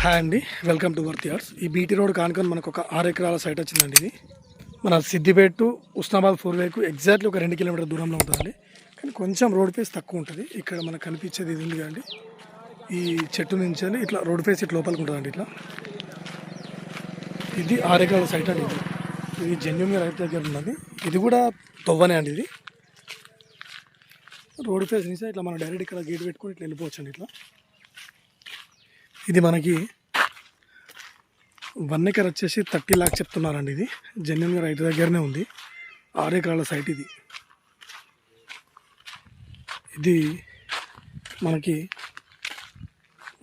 Hi అండి, welcome to worth yards. ఈ BT road కానుకొని మనకు ఒక 6 ఎకరాల సైట్ వచ్చిందండి. ఇది మన సిద్దిపేట టు ఉస్నాబాద్ 4 ఎగ్జాక్ట్లీ ఒక 2 కిలోమీటర్ దూరంలో ఉంటుందండి. కానీ కొంచెం రోడ్ ఫేస్ తక్కువ ఉంటుంది. ఇక్కడ మనకు కనిపించేది ఇది ఉంది కదండి, ఈ చెట్టు నుంచి ఇట్లా రోడ్ ఫేస్ ఇట్లా లోపలికి ఉంటుందండి. ఇట్లా ఇది 6 ఎకరాల సైట్ అండి. ఇది జెన్యున్గా రైతు దగ్గర ఉన్నది. ఇది కూడా తొవ్వనే అండి. ఇది రోడ్ ఫేస్ నుంచి ఇట్లా మనం డైరెక్ట్ ఇక్కడ గేట్ పెట్టుకొని ఇట్లా వెళ్ళిపోవచ్చు అండి. ఇట్లా ఇది మనకి 1 ఎకర్ వచ్చేసి 30 lakhs చెప్తున్నారండి. ఇది జెన్యున్గా రైతు దగ్గరనే ఉంది. 6 ఎకరాల సైట్ ఇది. ఇది మనకి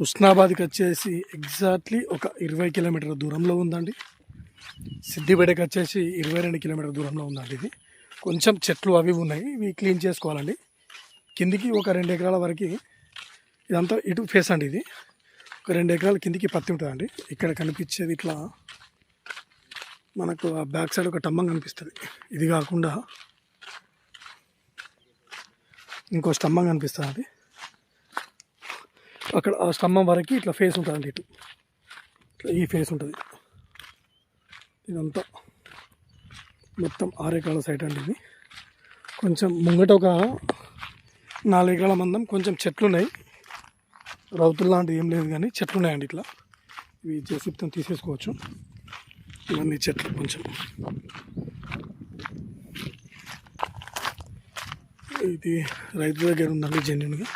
ఉస్నాబాద్కి వచ్చేసి ఎగ్జాక్ట్లీ ఒక 20 కిలోమీటర్ల దూరంలో ఉందండి. సిద్దిపేటకి వచ్చేసి 22 కిలోమీటర్ల దూరంలో ఉందండి. ఇది కొంచెం చెట్లు అవి ఉన్నాయి, ఇవి క్లీన్ చేసుకోవాలండి. కిందికి ఒక 2 ఎకరాల వరకు ఇదంతా ఇటు ఫేస్ అండి. ఇది ఒక 2 ఎకరాల కిందికి పత్తి ఉంటుందండి. ఇక్కడ కనిపించేది ఇట్లా మనకు ఆ బ్యాక్ సైడ్ ఒక స్తంభం కనిపిస్తుంది. ఇది కాకుండా ఇంకో స్తంభం కనిపిస్తుంది. అక్కడ ఆ స్తంభం వరకు ఇట్లా ఫేస్ ఉంటుందండి. ఇటు ఇట్లా ఈ ఫేస్ ఉంటుంది. ఇదంతా మొత్తం 6 ఎకరాల సైట్ అండి. ఇది కొంచెం ముంగట ఒక 4 ఎకరాల మందం కొంచెం చెట్లు ఉన్నాయి. రౌతులు లాంటివి ఏం లేదు, కానీ చెట్లు ఉన్నాయండి. ఇట్లా ఇవి జేసీబీతో తీసేసుకోవచ్చు. ఇవన్నీ చెట్లు కొంచెం ఇది రైతు దగ్గర ఉందండి జెన్యున్గా.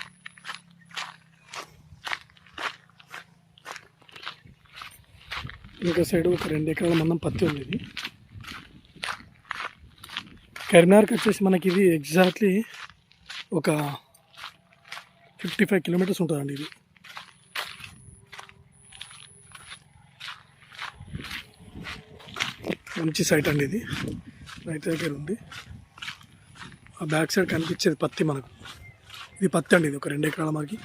ఇంకా సైడ్ ఒక 2 ఎకరాల మందం పత్తి ఉంది. ఇది కరీంనగర్కి వచ్చేసి మనకి ఇది ఎగ్జాక్ట్లీ ఒక 55 కిలోమీటర్స్ ఉంటుందండి. ఇది మంచి సైట్ అండి. ఇది రైతు దగ్గర ఉంది. ఆ బ్యాక్ సైడ్ కనిపించేది పత్తి మనకు. ఇది పత్తి అండి. ఇది ఒక 2 ఎకరాల మనకి